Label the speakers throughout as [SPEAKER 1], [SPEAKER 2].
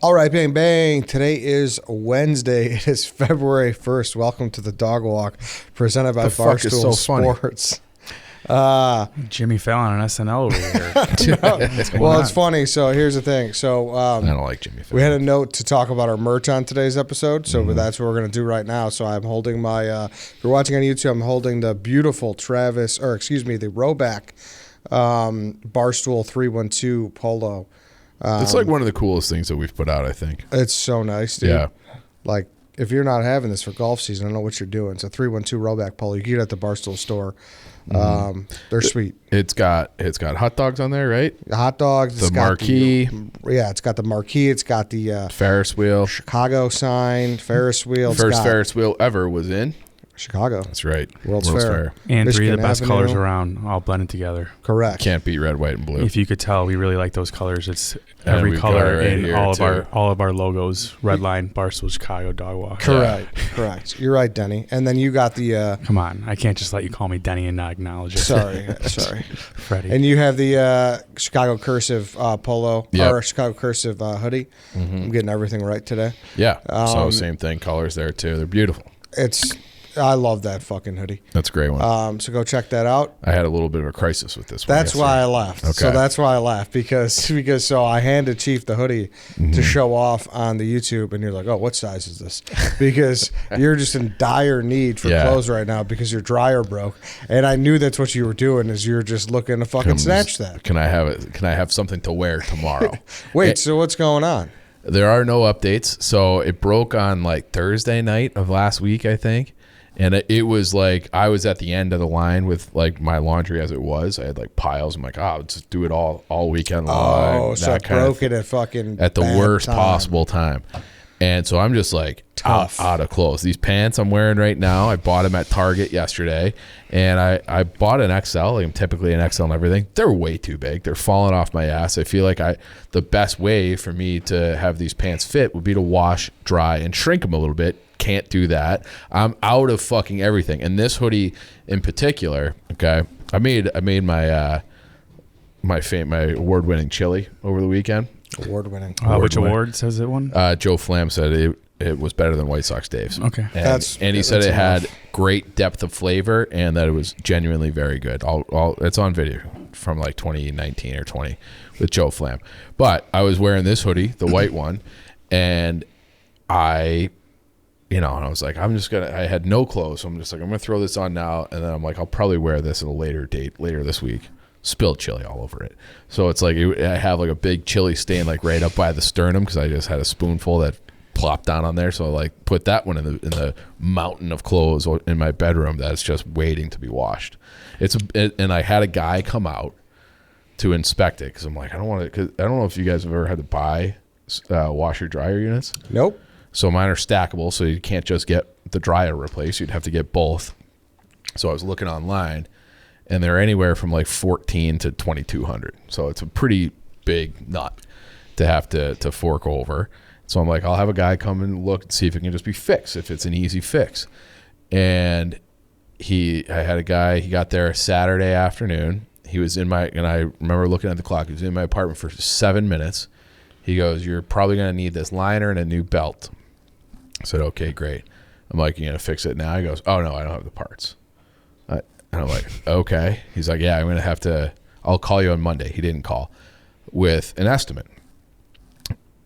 [SPEAKER 1] All right, bang, bang. Today is Wednesday. It is February 1st. Welcome to the Dog Walk, presented by Barstool Sports.
[SPEAKER 2] Jimmy Fallon on SNL over here.
[SPEAKER 1] Well, it's funny. So here's the thing. So
[SPEAKER 3] I don't like Jimmy Fallon.
[SPEAKER 1] We had a note to talk about our merch on today's episode. So that's what we're going to do right now. So I'm holding my, if you're watching on YouTube, I'm holding the beautiful the Rowback Barstool 312 polo.
[SPEAKER 3] It's like one of the coolest things that we've put out, I think.
[SPEAKER 1] It's so nice, dude.
[SPEAKER 3] Yeah.
[SPEAKER 1] Like, if you're not having this for golf season, I don't know what you're doing. It's a 312 Rowback polo. You can get it at the Barstool store. They're sweet.
[SPEAKER 3] It's got hot dogs on there, right?
[SPEAKER 1] The hot dogs.
[SPEAKER 3] The marquee.
[SPEAKER 1] It's got the marquee. It's got the
[SPEAKER 3] Ferris wheel.
[SPEAKER 1] Chicago sign. Ferris wheel.
[SPEAKER 3] First Ferris wheel ever was in
[SPEAKER 1] Chicago.
[SPEAKER 3] That's right.
[SPEAKER 1] World's Fair.
[SPEAKER 2] And
[SPEAKER 1] Michigan
[SPEAKER 2] three of the best
[SPEAKER 1] Avenue.
[SPEAKER 2] colors around, all blended together.
[SPEAKER 1] Correct.
[SPEAKER 3] Can't beat red, white, and blue.
[SPEAKER 2] If you could tell, we really like those colors. It's
[SPEAKER 3] And
[SPEAKER 2] every
[SPEAKER 3] we've got
[SPEAKER 2] color
[SPEAKER 3] it right
[SPEAKER 2] in
[SPEAKER 3] here,
[SPEAKER 2] all of our logos. Red line, Barstool, Chicago, Dog Walk.
[SPEAKER 1] Correct. You're right, Denny. And then you got the...
[SPEAKER 2] Come on. I can't just let you call me Denny and not acknowledge it.
[SPEAKER 1] Sorry.
[SPEAKER 2] Freddie.
[SPEAKER 1] And you have the Chicago cursive polo,
[SPEAKER 3] Yep.
[SPEAKER 1] or Chicago cursive hoodie. I'm getting everything right today.
[SPEAKER 3] Yeah. So same thing. Colors there, too. They're beautiful.
[SPEAKER 1] I love that fucking hoodie.
[SPEAKER 3] That's a great one.
[SPEAKER 1] So go check that out.
[SPEAKER 3] I had a little bit of a crisis with this one.
[SPEAKER 1] That's why I left.
[SPEAKER 3] Okay.
[SPEAKER 1] So that's why I left because so I handed Chief the hoodie to show off on the YouTube, and you're like, oh, what size is this? Because you're just in dire need for clothes right now because your dryer broke, and I knew that's what you were doing is you're just looking to fucking snatch that.
[SPEAKER 3] Can I have it? Can I have something to wear tomorrow?
[SPEAKER 1] Wait, so what's going on?
[SPEAKER 3] There are no updates. So it broke on like Thursday night of last week, I think. And it was like I was at the end of the line with like my laundry as it was. I had like piles. I'm like, I'll just do it all weekend long.
[SPEAKER 1] Oh, so it broke it at
[SPEAKER 3] the worst possible time. And so I'm just like
[SPEAKER 1] tough
[SPEAKER 3] out of clothes. These pants I'm wearing right now, I bought them at Target yesterday. And I bought an XL. Like I'm typically an XL and everything. They're way too big. They're falling off my ass. I feel like the best way for me to have these pants fit would be to wash, dry, and shrink them a little bit. Can't do that. I'm out of fucking everything. And this hoodie in particular, okay, I made my my award-winning chili over the weekend.
[SPEAKER 1] Award-winning.
[SPEAKER 2] Which awards has it won?
[SPEAKER 3] Joe Flam said it was better than White Sox Dave's.
[SPEAKER 2] Okay.
[SPEAKER 3] And he said it had great depth of flavor and that it was genuinely very good. It's on video from like 2019 or 20 with Joe Flam. But I was wearing this hoodie, the white one, and I was like, I had no clothes. So I'm just like, I'm going to throw this on now. And then I'm like, I'll probably wear this at a later date, later this week. Spilled chili all over it. So it's like, I have like a big chili stain, like right up by the sternum. Cause I just had a spoonful that plopped down on there. So I like put that one in the mountain of clothes in my bedroom. That's just waiting to be washed. And I had a guy come out to inspect it. Cause I'm like, I don't know if you guys have ever had to buy washer dryer units.
[SPEAKER 1] Nope.
[SPEAKER 3] So mine are stackable, so you can't just get the dryer replaced. You'd have to get both. So I was looking online, and they're anywhere from like $1,400 to $2,200. So it's a pretty big nut to have to fork over. So I'm like, I'll have a guy come and look and see if it can just be fixed, if it's an easy fix. And I had a guy, he got there Saturday afternoon. He was and I remember looking at the clock. He was in my apartment for 7 minutes. He goes, you're probably going to need this liner and a new belt. I said, okay, great. I'm like, you going to fix it now? He goes, oh, no, I don't have the parts. And I'm like, okay. He's like, yeah, I'm going to have to, I'll call you on Monday. He didn't call with an estimate.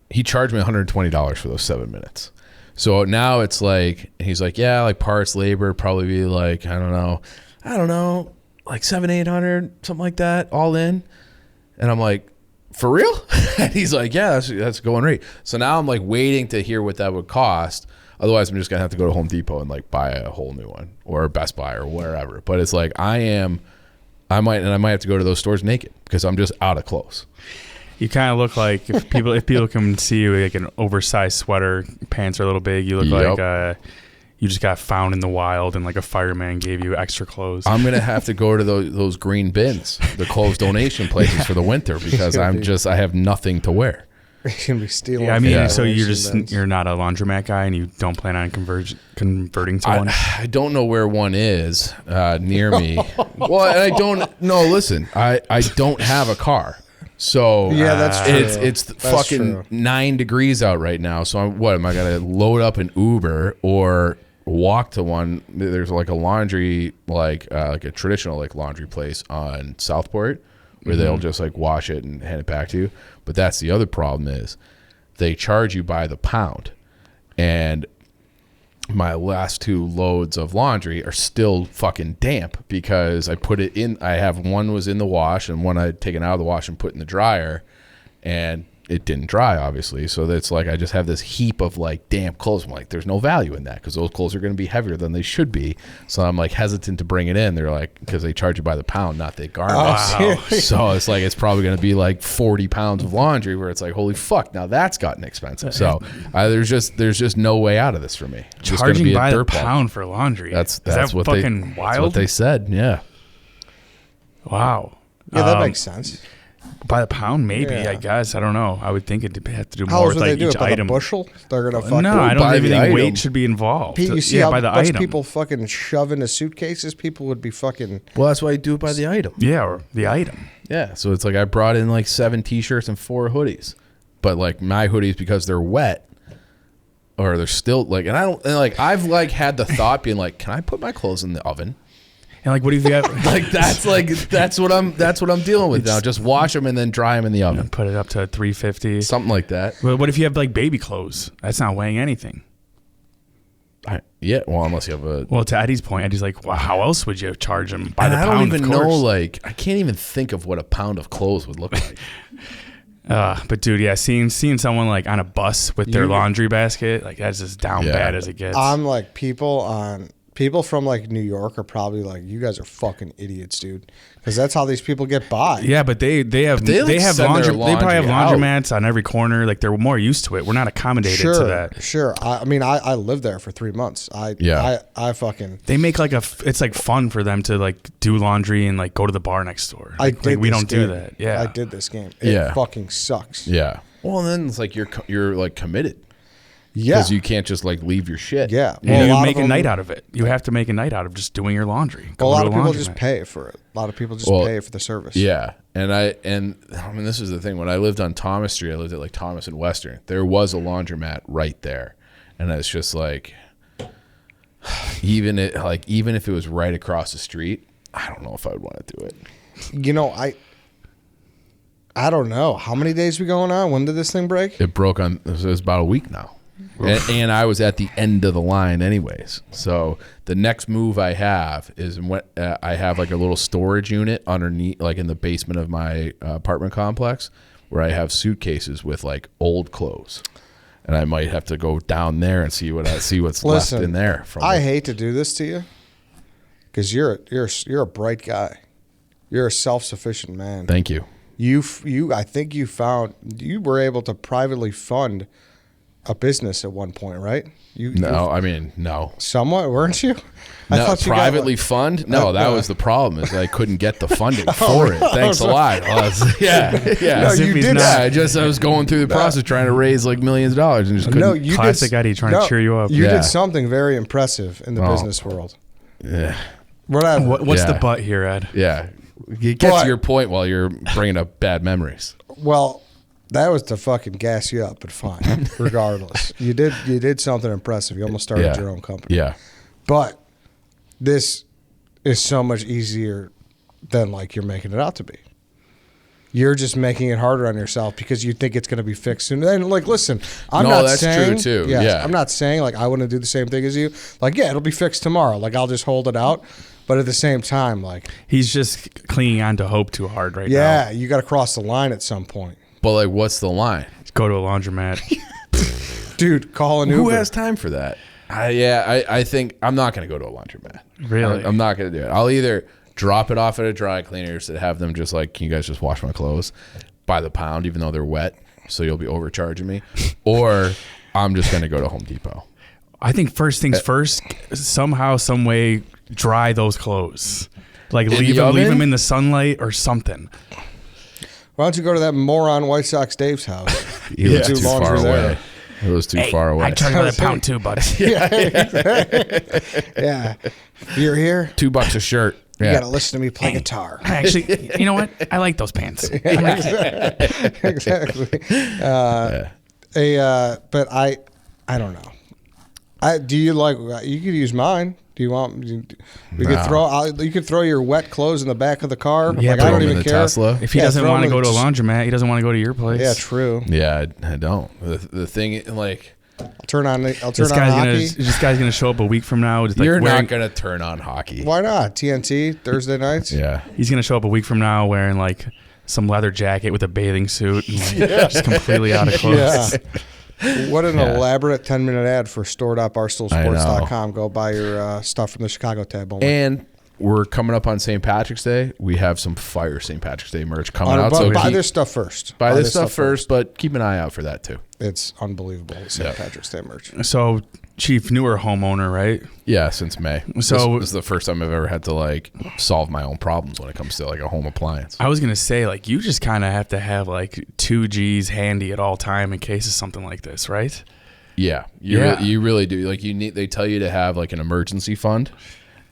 [SPEAKER 3] He charged me $120 for those 7 minutes. So now it's like, he's like, yeah, like parts, labor, probably be like, I don't know, like $700-800, something like that, all in. And I'm like, for real? And he's like, yeah, that's going rate. So now I'm like waiting to hear what that would cost. Otherwise, I'm just gonna have to go to Home Depot and like buy a whole new one or Best Buy or wherever. But it's like I might have to go to those stores naked because I'm just out of clothes.
[SPEAKER 2] You kind of look like if people can see you like an oversized sweater, pants are a little big. You look like you just got found in the wild and like a fireman gave you extra clothes.
[SPEAKER 3] I'm going to have to go to those green bins, the clothes donation places for the winter because I have nothing to wear.
[SPEAKER 1] You're going to be stealing.
[SPEAKER 2] Yeah, I mean, so you're not a laundromat guy and you don't plan on converting to one?
[SPEAKER 3] I don't know where one is near me. Well, and I don't know. Listen, I don't have a car. So
[SPEAKER 1] yeah, that's true.
[SPEAKER 3] It's fucking 9 degrees out right now. So am I gonna load up an Uber or walk to one? There's like a laundry, like a traditional like laundry place on Southport where they'll just like wash it and hand it back to you. But that's the other problem is they charge you by the pound, and my last 2 loads of laundry are still fucking damp because I put it in. I have one was in the wash and one I'd taken out of the wash and put in the dryer, and it didn't dry, obviously. So that's like I just have this heap of like damp clothes. I'm like, there's no value in that because those clothes are going to be heavier than they should be. So I'm like hesitant to bring it in. They're like, because they charge you by the pound, not the garment.
[SPEAKER 1] Wow.
[SPEAKER 3] So it's like it's probably going to be like 40 pounds of laundry where it's like, holy fuck, now that's gotten expensive. So there's just no way out of this for me. It's
[SPEAKER 2] Charging
[SPEAKER 3] be a
[SPEAKER 2] by the
[SPEAKER 3] dirt ball.
[SPEAKER 2] pound for laundry.
[SPEAKER 3] That's
[SPEAKER 2] what fucking wild.
[SPEAKER 3] That's what they said. Yeah.
[SPEAKER 2] Wow.
[SPEAKER 1] Yeah, that makes sense.
[SPEAKER 2] By the pound, maybe.
[SPEAKER 1] Yeah.
[SPEAKER 2] I guess. I don't know. I would think it'd have to do
[SPEAKER 1] How
[SPEAKER 2] more
[SPEAKER 1] else
[SPEAKER 2] with
[SPEAKER 1] would they
[SPEAKER 2] like
[SPEAKER 1] do
[SPEAKER 2] each
[SPEAKER 1] it? By
[SPEAKER 2] item.
[SPEAKER 1] the bushel? They're gonna fucking.
[SPEAKER 2] No, I don't
[SPEAKER 3] buy
[SPEAKER 2] even
[SPEAKER 3] the
[SPEAKER 2] think
[SPEAKER 3] item.
[SPEAKER 2] weight should be involved.
[SPEAKER 1] Pete, you see how
[SPEAKER 2] by the
[SPEAKER 1] much
[SPEAKER 2] item.
[SPEAKER 1] people fucking shove into suitcases? People would be fucking.
[SPEAKER 3] Well, that's why I do it by the item.
[SPEAKER 2] Yeah, or the item.
[SPEAKER 3] Yeah. So it's like I brought in like 7 t-shirts and 4 hoodies, but like my hoodies, because they're wet or they're still like, and I don't, and like I've like had the thought being like, can I put my clothes in the oven?
[SPEAKER 2] And like, what if you have
[SPEAKER 3] that's what I'm dealing with now. Just wash them and then dry them in the oven.
[SPEAKER 2] put it up to 350?
[SPEAKER 3] Something like that.
[SPEAKER 2] Well, what if you have like baby clothes? That's not weighing anything.
[SPEAKER 3] Yeah, well, unless you have a.
[SPEAKER 2] Well, to Eddie's point, Eddie's like, wow, how else would you charge them by
[SPEAKER 3] And
[SPEAKER 2] the
[SPEAKER 3] I
[SPEAKER 2] pound?
[SPEAKER 3] don't even
[SPEAKER 2] of course.
[SPEAKER 3] know. Like, I can't even think of what a pound of clothes would look like.
[SPEAKER 2] But dude, yeah, seeing someone like on a bus with their laundry basket, like that's as down bad as it gets.
[SPEAKER 1] I'm like people from like New York are probably like, you guys are fucking idiots, dude, because that's how these people get by.
[SPEAKER 2] Yeah, but they have
[SPEAKER 3] they, like,
[SPEAKER 2] have
[SPEAKER 3] send their
[SPEAKER 2] laundry. They probably have
[SPEAKER 3] laundry
[SPEAKER 2] laundromats on every corner. Like they're more used to it. We're not accommodated to that.
[SPEAKER 1] Sure. I mean, I lived there for 3 months. I fucking.
[SPEAKER 2] They make like it's like fun for them to like do laundry and like go to the bar next door. Like, we don't do that. Yeah,
[SPEAKER 1] I did this game. It fucking sucks.
[SPEAKER 3] Yeah. Well, and then it's like you're like committed.
[SPEAKER 1] Yeah.
[SPEAKER 3] Because you can't just like leave your shit.
[SPEAKER 1] Yeah.
[SPEAKER 2] Well,
[SPEAKER 1] Well,
[SPEAKER 2] you make a night out of it. You have to make a night out of just doing your laundry.
[SPEAKER 1] Well, a lot of people
[SPEAKER 2] laundromat.
[SPEAKER 1] just pay for it. A lot of people just pay for the service.
[SPEAKER 3] Yeah. And I mean, this is the thing. When I lived on Thomas Street, I lived at like Thomas and Western. There was a laundromat right there. And it's just like, even if it was right across the street, I don't know if I would want to do it.
[SPEAKER 1] You know, I don't know. How many days we going on? When did this thing break?
[SPEAKER 3] It broke on, it was about a week now. And I was at the end of the line anyways. So the next move I have is when I have like a little storage unit underneath, like in the basement of my apartment complex, where I have suitcases with like old clothes. And I might have to go down there and see what's left in there.
[SPEAKER 1] I hate to do this to you because you're a bright guy. You're a self-sufficient man.
[SPEAKER 3] Thank you.
[SPEAKER 1] I think you were able to privately fund a business at one point, right?
[SPEAKER 3] No.
[SPEAKER 1] Somewhat, weren't you?
[SPEAKER 3] No, privately fund? No, that was the problem. Is I couldn't get the funding for it. Thanks a lot. Yeah.
[SPEAKER 1] No, you did.
[SPEAKER 3] I was going through the process trying to raise like millions of dollars and just couldn't.
[SPEAKER 1] No, you
[SPEAKER 2] Classic
[SPEAKER 1] did,
[SPEAKER 2] Eddie trying to cheer you up.
[SPEAKER 1] You did something very impressive in the business world.
[SPEAKER 3] Yeah.
[SPEAKER 1] Whatever.
[SPEAKER 2] What's the but here, Ed?
[SPEAKER 3] Yeah. Get to your point while you're bringing up bad memories.
[SPEAKER 1] Well, that was to fucking gas you up, but fine. Regardless, you did something impressive. You almost started your own company.
[SPEAKER 3] Yeah.
[SPEAKER 1] But this is so much easier than like you're making it out to be. You're just making it harder on yourself because you think it's going to be fixed soon. And like, listen, that's
[SPEAKER 3] true too. Yeah.
[SPEAKER 1] I'm not saying like I want to do the same thing as you. Like, yeah, it'll be fixed tomorrow. Like, I'll just hold it out. But at the same time, like,
[SPEAKER 2] he's just clinging on to hope too hard right now.
[SPEAKER 1] Yeah, you got to cross the line at some point.
[SPEAKER 3] But like, what's the line?
[SPEAKER 2] Go to a laundromat.
[SPEAKER 1] Dude, call an Uber.
[SPEAKER 3] Who has time for that? I think I'm not going to go to a laundromat.
[SPEAKER 2] Really?
[SPEAKER 3] I'm not going to do it. I'll either drop it off at a dry cleaners that have them just like, can you guys just wash my clothes by the pound, even though they're wet, so you'll be overcharging me, or I'm just going to go to Home Depot.
[SPEAKER 2] I think first things first, somehow, some way, dry those clothes. Like leave them in the sunlight or something.
[SPEAKER 1] Why don't you go to that moron White Sox Dave's house?
[SPEAKER 3] He lives too far away. It was too far away.
[SPEAKER 2] I charge by the pound too, buddy.
[SPEAKER 1] Yeah. You're here.
[SPEAKER 3] $2 a shirt.
[SPEAKER 1] You got to listen to me play guitar.
[SPEAKER 2] Actually, you know what? I like those pants.
[SPEAKER 1] Exactly. But I don't know. Do you like? You could use mine. Do you want? You could throw your wet clothes in the back of the car.
[SPEAKER 2] Yeah,
[SPEAKER 1] like, I don't even care.
[SPEAKER 3] Tesla.
[SPEAKER 2] If he doesn't want to go to a laundromat, he doesn't want to go to your place.
[SPEAKER 1] Yeah, true.
[SPEAKER 3] Yeah, I don't. The thing, like,
[SPEAKER 1] I'll turn on hockey.
[SPEAKER 2] This guy's gonna show up a week from now.
[SPEAKER 3] You're not gonna turn on hockey.
[SPEAKER 1] Why not? TNT Thursday nights.
[SPEAKER 3] Yeah,
[SPEAKER 2] he's gonna show up a week from now wearing like some leather jacket with a bathing suit, and, like, just completely out of clothes.
[SPEAKER 1] Yeah. What an elaborate 10-minute ad for store.barstoolsports.com. Go buy your stuff from the Chicago tab only.
[SPEAKER 3] And we're coming up on St. Patrick's Day. We have some fire St. Patrick's Day merch coming out.
[SPEAKER 1] So buy this stuff first.
[SPEAKER 3] Buy this stuff first, but keep an eye out for that too.
[SPEAKER 1] It's unbelievable. St. Patrick's Day merch.
[SPEAKER 2] So, Chief, newer homeowner, right?
[SPEAKER 3] Yeah, since May.
[SPEAKER 2] So
[SPEAKER 3] this is the first time I've ever had to like solve my own problems when it comes to like a home appliance.
[SPEAKER 2] I was gonna say, like, you just kind of have to have like 2 G's handy at all time in case of something like this, right?
[SPEAKER 3] Yeah, you really do. Like, they tell you to have like an emergency fund,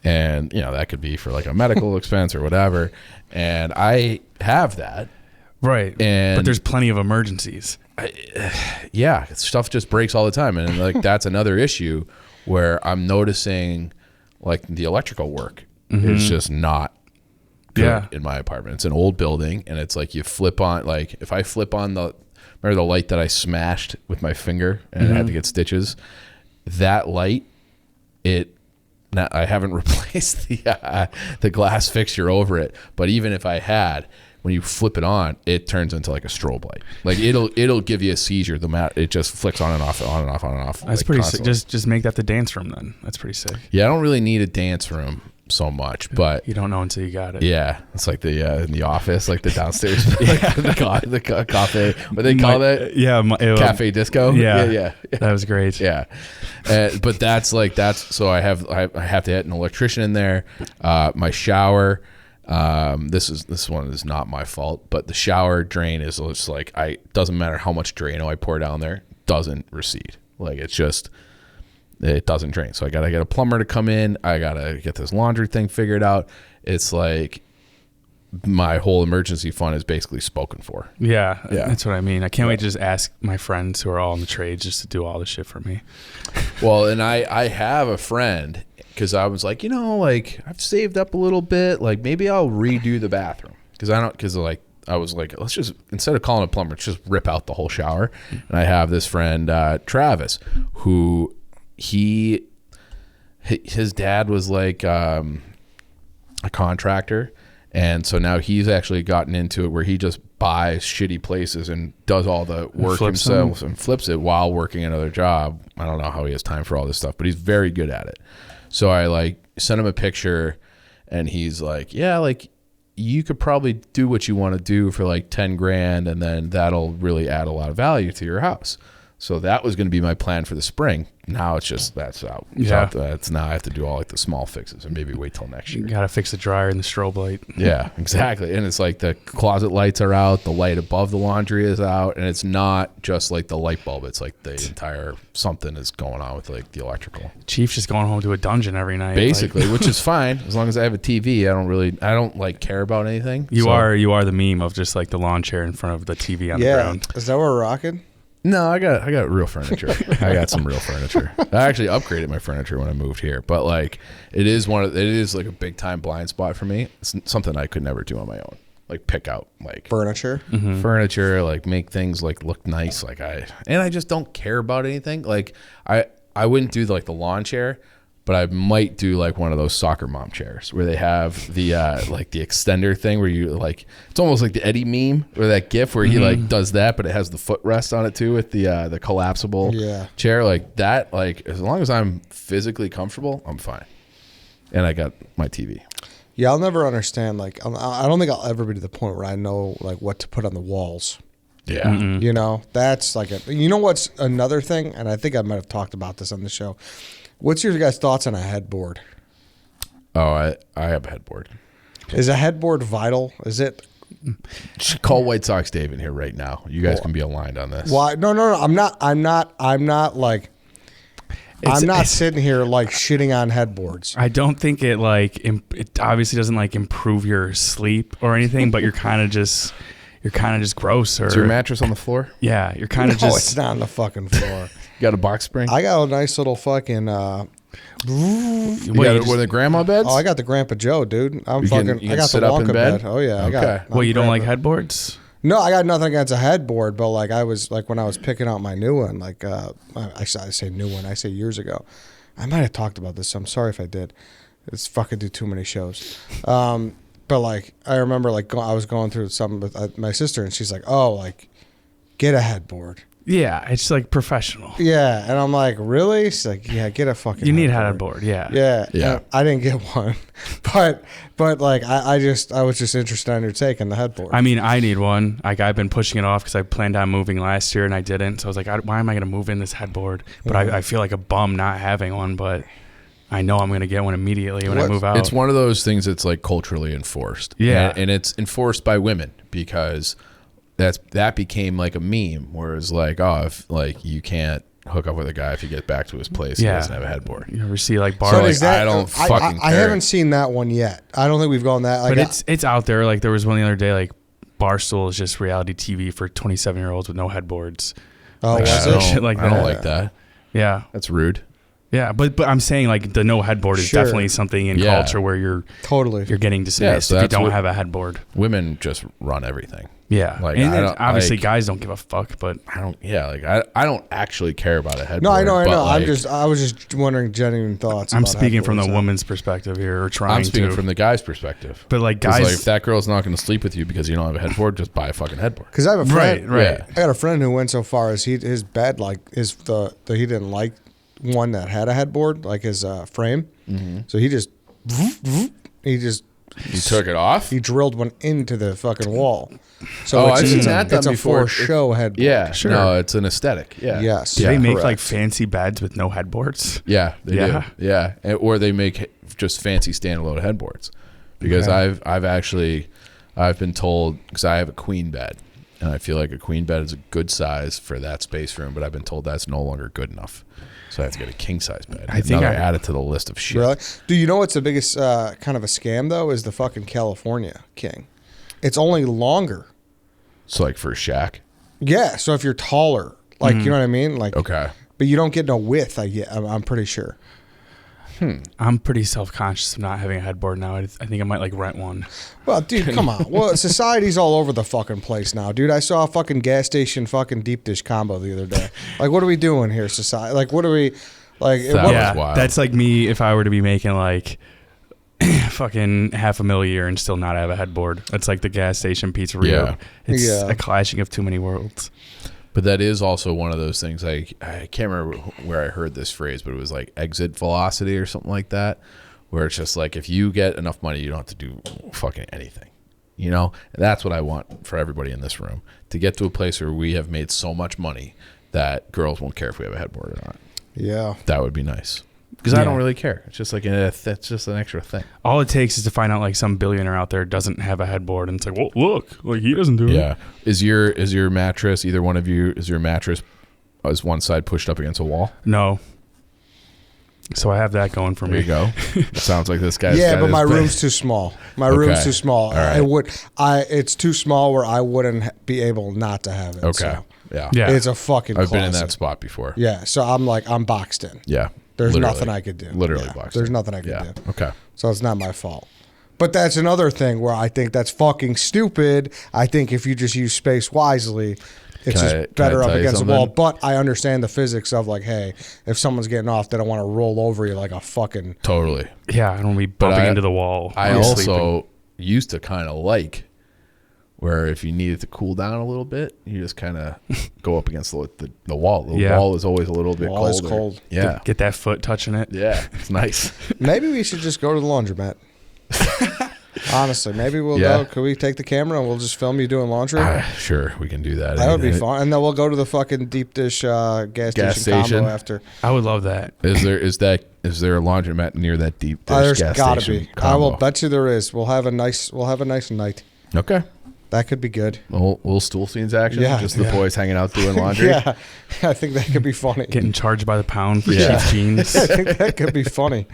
[SPEAKER 3] and that could be for like a medical expense or whatever. And I have that,
[SPEAKER 2] right? But there's plenty of emergencies.
[SPEAKER 3] Stuff just breaks all the time, and like that's another issue where I'm noticing like the electrical work is just not good in my apartment. It's an old building, and it's like you flip on, like if I flip on the light that I smashed with my finger and I had to get stitches, that light, I haven't replaced the glass fixture over it, but even if I had, when you flip it on, it turns into like a strobe light. Like it'll give you a seizure. It just flicks on and off, on and off, on and off.
[SPEAKER 2] That's like pretty sick. Just make that the dance room then. That's pretty sick.
[SPEAKER 3] Yeah, I don't really need a dance room so much, but
[SPEAKER 2] you don't know until you got it.
[SPEAKER 3] Yeah, it's like the in the office, like the downstairs, the cafe. What they call that?
[SPEAKER 2] Yeah,
[SPEAKER 3] cafe disco. Yeah.
[SPEAKER 2] That was great.
[SPEAKER 3] Yeah, but that's so I have to get an electrician in there. My shower. This one is not my fault, but the shower drain is just like doesn't matter how much Drano I pour down there, doesn't recede. Like it doesn't drain. So I gotta get a plumber to come in. I gotta get this laundry thing figured out. It's like my whole emergency fund is basically spoken for.
[SPEAKER 2] Yeah, that's what I mean. I can't wait to just ask my friends who are all in the trades just to do all this shit for me.
[SPEAKER 3] Well, and I have a friend, because I was like, I've saved up a little bit. Like maybe I'll redo the bathroom I was like, let's just, instead of calling a plumber, let's just rip out the whole shower. And I have this friend, Travis, who his dad was like a contractor. And so now he's actually gotten into it where he just buys shitty places and does all the work himself and flips it while working another job. I don't know how he has time for all this stuff, but he's very good at it. So I like sent him a picture, and he's like, yeah, like you could probably do what you want to do for like 10 grand, and then that'll really add a lot of value to your house. So that was going to be my plan for the spring. Now it's just that's out.
[SPEAKER 2] Yeah.
[SPEAKER 3] Now I have to do all like the small fixes and maybe wait till next year.
[SPEAKER 2] You got to fix the dryer and the strobe light.
[SPEAKER 3] Yeah, exactly. And it's like the closet lights are out, the light above the laundry is out, and it's not just like the light bulb. It's like the entire something is going on with like the electrical.
[SPEAKER 2] Chief's just going home to a dungeon every night.
[SPEAKER 3] Basically, which is fine as long as I have a TV. I don't like care about anything.
[SPEAKER 2] You are the meme of just like the lawn chair in front of the TV on the ground.
[SPEAKER 1] Is that what we're rocking?
[SPEAKER 3] No, I got real furniture. I got some real furniture. I actually upgraded my furniture when I moved here, but like it is like a big time blind spot for me. It's something I could never do on my own. Like pick out like
[SPEAKER 1] furniture,
[SPEAKER 3] like make things like look nice. I just don't care about anything. Like I wouldn't do like the lawn chair, but I might do like one of those soccer mom chairs where they have the like the extender thing where you like, it's almost like the Eddie meme or that GIF where he like does that, but it has the footrest on it too with the collapsible chair like that. Like as long as I'm physically comfortable, I'm fine. And I got my TV.
[SPEAKER 1] Yeah, I'll never understand. Like I don't think I'll ever be to the point where I know like what to put on the walls.
[SPEAKER 3] Yeah,
[SPEAKER 1] that's like what's another thing, and I think I might have talked about this on the show. What's your guys' thoughts on a headboard?
[SPEAKER 3] Oh, I have a headboard.
[SPEAKER 1] Is a headboard vital? Is it?
[SPEAKER 3] Call White Sox Dave in here right now. You guys can be aligned on this.
[SPEAKER 1] Why? No. I'm not like. I'm not sitting here like shitting on headboards.
[SPEAKER 2] I don't think it it obviously doesn't like improve your sleep or anything, but you're kind of just gross. Or
[SPEAKER 3] Is your mattress on the floor?
[SPEAKER 2] Yeah, you're kind of
[SPEAKER 1] No,
[SPEAKER 2] just.
[SPEAKER 1] it's not on the fucking floor.
[SPEAKER 3] You got a box spring?
[SPEAKER 1] I got a nice little fucking.
[SPEAKER 3] You got one of the grandma beds?
[SPEAKER 1] Oh, I got the Grandpa Joe, dude.
[SPEAKER 3] You
[SPEAKER 1] I
[SPEAKER 3] can
[SPEAKER 1] got
[SPEAKER 3] sit
[SPEAKER 1] the
[SPEAKER 3] up in
[SPEAKER 1] Wonka
[SPEAKER 3] bed?
[SPEAKER 1] bed. Oh yeah, I
[SPEAKER 3] Okay.
[SPEAKER 1] got.
[SPEAKER 2] You don't like
[SPEAKER 1] Grandpa.
[SPEAKER 2] headboards?
[SPEAKER 1] No, I got nothing against a headboard, but like I was like when I was picking out my new one, like I say new one, I say years ago. I might have talked about this, so I'm sorry if I did. It's fucking do too many shows. But like I remember like I was going through something with my sister, and she's like, "Oh, like get a headboard."
[SPEAKER 2] Yeah, it's like professional.
[SPEAKER 1] Yeah, and I'm like, "Really?" She's like, "Yeah, get a fucking."
[SPEAKER 2] You need a
[SPEAKER 1] headboard.
[SPEAKER 2] headboard, yeah.
[SPEAKER 1] Yeah,
[SPEAKER 3] Yeah.
[SPEAKER 1] and I didn't get one, but like I was just interested on your take on the headboard.
[SPEAKER 2] I mean, I need one. Like I've been pushing it off because I planned on moving last year and I didn't. So I was like, why am I going to move in this headboard? But I feel like a bum not having one. But I know I'm going to get one immediately when I move out.
[SPEAKER 3] It's one of those things that's like culturally enforced.
[SPEAKER 2] Yeah.
[SPEAKER 3] And it's enforced by women because that became like a meme, whereas like, oh, if like you can't hook up with a guy if you get back to his place, he doesn't have a headboard.
[SPEAKER 2] You ever see like bar?
[SPEAKER 1] So
[SPEAKER 2] like,
[SPEAKER 1] is that,
[SPEAKER 3] I don't fucking
[SPEAKER 1] I
[SPEAKER 3] care.
[SPEAKER 1] haven't seen that one yet. I don't think we've gone that. Like,
[SPEAKER 2] but it's out there. Like there was one the other day. Like Barstool is just reality TV for 27-year-olds with no headboards.
[SPEAKER 1] Oh,
[SPEAKER 2] Like,
[SPEAKER 1] was
[SPEAKER 2] I
[SPEAKER 1] it?
[SPEAKER 2] don't- shit like
[SPEAKER 3] I don't
[SPEAKER 2] that.
[SPEAKER 3] like that.
[SPEAKER 2] Yeah,
[SPEAKER 3] That's rude.
[SPEAKER 2] yeah. But I'm saying like the no headboard is
[SPEAKER 1] Sure.
[SPEAKER 2] definitely something in
[SPEAKER 3] Yeah.
[SPEAKER 2] culture where you're
[SPEAKER 1] Totally.
[SPEAKER 2] getting dismissed
[SPEAKER 3] so
[SPEAKER 2] if you
[SPEAKER 3] that's
[SPEAKER 2] don't
[SPEAKER 3] what-
[SPEAKER 2] have a headboard.
[SPEAKER 3] Women just run everything.
[SPEAKER 2] Yeah,
[SPEAKER 3] Like,
[SPEAKER 2] and
[SPEAKER 3] I
[SPEAKER 2] then
[SPEAKER 3] don't-
[SPEAKER 2] obviously
[SPEAKER 3] like-
[SPEAKER 2] guys don't give a fuck. But
[SPEAKER 3] I don't actually care about a headboard.
[SPEAKER 1] No, I know.
[SPEAKER 3] but, like,
[SPEAKER 1] I was just wondering genuine thoughts.
[SPEAKER 2] I'm
[SPEAKER 1] about
[SPEAKER 2] speaking from the
[SPEAKER 1] headboards.
[SPEAKER 2] woman's perspective here, or trying
[SPEAKER 3] I'm speaking
[SPEAKER 2] to.
[SPEAKER 3] from the guy's perspective.
[SPEAKER 2] But like
[SPEAKER 3] 'Cause,
[SPEAKER 2] guys,
[SPEAKER 3] like, if that girl's not going to sleep with you because you don't have a headboard, just buy a fucking headboard.
[SPEAKER 1] Because I have a friend.
[SPEAKER 2] right.
[SPEAKER 3] Yeah.
[SPEAKER 1] I got a friend who went so far as his bed like is the he didn't like one that had a headboard like his frame, so he just
[SPEAKER 3] You took it off?
[SPEAKER 1] he drilled one into the fucking wall. So
[SPEAKER 3] Oh,
[SPEAKER 1] it's,
[SPEAKER 3] I've seen
[SPEAKER 1] it's a,
[SPEAKER 3] that done
[SPEAKER 1] it's a
[SPEAKER 3] before.
[SPEAKER 1] for show headboard.
[SPEAKER 3] Yeah.
[SPEAKER 2] Sure.
[SPEAKER 3] No, it's an aesthetic. Yeah.
[SPEAKER 1] Yes.
[SPEAKER 2] do
[SPEAKER 3] Yeah,
[SPEAKER 2] they make
[SPEAKER 1] correct.
[SPEAKER 2] like fancy beds with no headboards?
[SPEAKER 3] Yeah, they
[SPEAKER 2] Yeah.
[SPEAKER 3] do. Yeah. Or they make just fancy standalone headboards. Because
[SPEAKER 1] Okay.
[SPEAKER 3] I've been told, because I have a queen bed, and I feel like a queen bed is a good size for that space room, but I've been told that's no longer good enough. So I have to get a king size bed.
[SPEAKER 2] I think
[SPEAKER 3] Another
[SPEAKER 2] I-
[SPEAKER 3] add it to the list of shit.
[SPEAKER 1] Really? Do you know what's the biggest kind of a scam though? Is the fucking California king. It's only longer.
[SPEAKER 3] So like for a shack.
[SPEAKER 1] Yeah. So if you're taller, like you know what I mean, like
[SPEAKER 3] Okay.
[SPEAKER 1] but you don't get no width. I'm pretty sure.
[SPEAKER 2] I'm pretty self-conscious of not having a headboard now. I think I might like rent one.
[SPEAKER 1] Well, dude, come on. Well, society's all over the fucking place now, dude. I saw a fucking gas station fucking deep dish combo the other day. Like, what are we doing here, society? Like, what are we, like,
[SPEAKER 3] That
[SPEAKER 1] what-
[SPEAKER 3] was wild.
[SPEAKER 2] That's like me if I were to be making like fucking $500,000 a year and still not have a headboard. That's like the gas station pizzeria.
[SPEAKER 3] Yeah.
[SPEAKER 2] It's
[SPEAKER 1] Yeah.
[SPEAKER 2] a clashing of too many worlds.
[SPEAKER 3] But that is also one of those things. I can't remember where I heard this phrase, but it was like exit velocity or something like that, where it's just like if you get enough money, you don't have to do fucking anything. You know, and that's what I want for everybody in this room, to get to a place where we have made so much money that girls won't care if we have a headboard or not.
[SPEAKER 1] yeah.
[SPEAKER 3] That would be nice, because I
[SPEAKER 2] Yeah.
[SPEAKER 3] don't really care. It's just like that's just an extra thing.
[SPEAKER 2] All it takes is to find out like some billionaire out there doesn't have a headboard, and it's like, well, look, like he doesn't do it.
[SPEAKER 3] Yeah. Is your mattress, either one of you, is your mattress is one side pushed up against a wall?
[SPEAKER 2] No. So I have that going for
[SPEAKER 3] There
[SPEAKER 2] me.
[SPEAKER 3] you go. Sounds like this guy's
[SPEAKER 1] Yeah,
[SPEAKER 3] got
[SPEAKER 1] but
[SPEAKER 3] his
[SPEAKER 1] my
[SPEAKER 3] bed.
[SPEAKER 1] room's too small. My room's
[SPEAKER 3] Okay.
[SPEAKER 1] too small.
[SPEAKER 3] All right.
[SPEAKER 1] It's too small where I wouldn't be able not to have it.
[SPEAKER 3] Okay.
[SPEAKER 1] So
[SPEAKER 3] Yeah.
[SPEAKER 2] Yeah.
[SPEAKER 1] it's a fucking
[SPEAKER 3] I've been in
[SPEAKER 1] closet.
[SPEAKER 3] that spot before.
[SPEAKER 1] Yeah. So I'm boxed in.
[SPEAKER 3] Yeah.
[SPEAKER 1] There's
[SPEAKER 3] Literally.
[SPEAKER 1] nothing I could do.
[SPEAKER 3] Literally
[SPEAKER 1] Yeah,
[SPEAKER 3] boxed
[SPEAKER 1] there's
[SPEAKER 3] in.
[SPEAKER 1] nothing I could
[SPEAKER 3] Yeah.
[SPEAKER 1] do.
[SPEAKER 3] Okay.
[SPEAKER 1] So it's not my fault. But that's another thing where I think that's fucking stupid. I think if you just use space wisely, it's
[SPEAKER 3] Can
[SPEAKER 1] just
[SPEAKER 3] I
[SPEAKER 1] better up
[SPEAKER 3] tell you
[SPEAKER 1] against the wall.
[SPEAKER 3] something?
[SPEAKER 1] But I understand the physics of like, hey, if someone's getting off, they don't want to roll over you like a fucking.
[SPEAKER 3] Totally.
[SPEAKER 2] Yeah, I don't want to be bumping into the wall.
[SPEAKER 3] I
[SPEAKER 2] while
[SPEAKER 3] also
[SPEAKER 2] sleeping.
[SPEAKER 3] used to kind of like where if you needed to cool down a little bit, you just kind of go up against the wall. The
[SPEAKER 2] Yeah.
[SPEAKER 3] wall is always a little bit
[SPEAKER 1] Wall
[SPEAKER 3] colder.
[SPEAKER 1] is cold.
[SPEAKER 3] Yeah.
[SPEAKER 2] Get that foot touching it.
[SPEAKER 3] Yeah. It's nice.
[SPEAKER 1] Maybe we should just go to the laundromat. Honestly, maybe we'll
[SPEAKER 3] Yeah.
[SPEAKER 1] go. Could we take the camera and we'll just film you doing laundry?
[SPEAKER 3] Sure, we can do that.
[SPEAKER 1] That would be
[SPEAKER 3] And
[SPEAKER 1] fun. And then we'll go to the fucking deep dish gas station combo after.
[SPEAKER 2] I would love that.
[SPEAKER 3] Is there a laundromat near that deep dish
[SPEAKER 1] There's
[SPEAKER 3] gas
[SPEAKER 1] gotta
[SPEAKER 3] station
[SPEAKER 1] be. I will
[SPEAKER 3] combo?
[SPEAKER 1] bet you there is. We'll have a nice night.
[SPEAKER 3] Okay.
[SPEAKER 1] That could be good.
[SPEAKER 3] Little stool scenes action.
[SPEAKER 1] Yeah,
[SPEAKER 3] Just the boys hanging out doing laundry.
[SPEAKER 1] Yeah, I think that could be funny.
[SPEAKER 2] Getting charged by the pound for
[SPEAKER 3] Yeah.
[SPEAKER 2] cheap jeans.
[SPEAKER 1] I think that could be funny.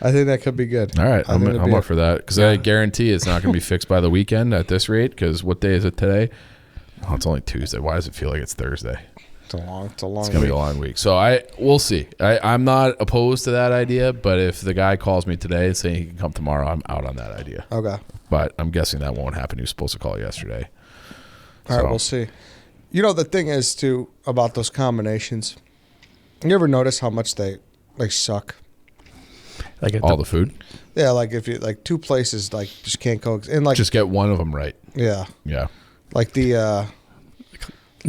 [SPEAKER 1] I think that could be good.
[SPEAKER 3] All right,
[SPEAKER 1] I think it'd
[SPEAKER 3] I'm
[SPEAKER 1] be
[SPEAKER 3] up for that because I guarantee it's not going to be fixed by the weekend at this rate. Because what day is it today? Oh, it's only Tuesday. Why does it feel like it's Thursday?
[SPEAKER 1] It's a long
[SPEAKER 3] It's going to be a long week. So we'll see. I'm not opposed to that idea, but if the guy calls me today saying he can come tomorrow, I'm out on that idea.
[SPEAKER 1] Okay.
[SPEAKER 3] But I'm guessing that won't happen. He was supposed to call yesterday.
[SPEAKER 1] All right, we'll see. You know, the thing is, too, about those combinations, you ever notice how much they suck?
[SPEAKER 2] Like
[SPEAKER 3] All the food?
[SPEAKER 1] Yeah, like if you, like two places, like, just can't coexist. And, like,
[SPEAKER 3] Just get one of them right.
[SPEAKER 1] yeah.
[SPEAKER 3] Yeah.
[SPEAKER 1] Like the,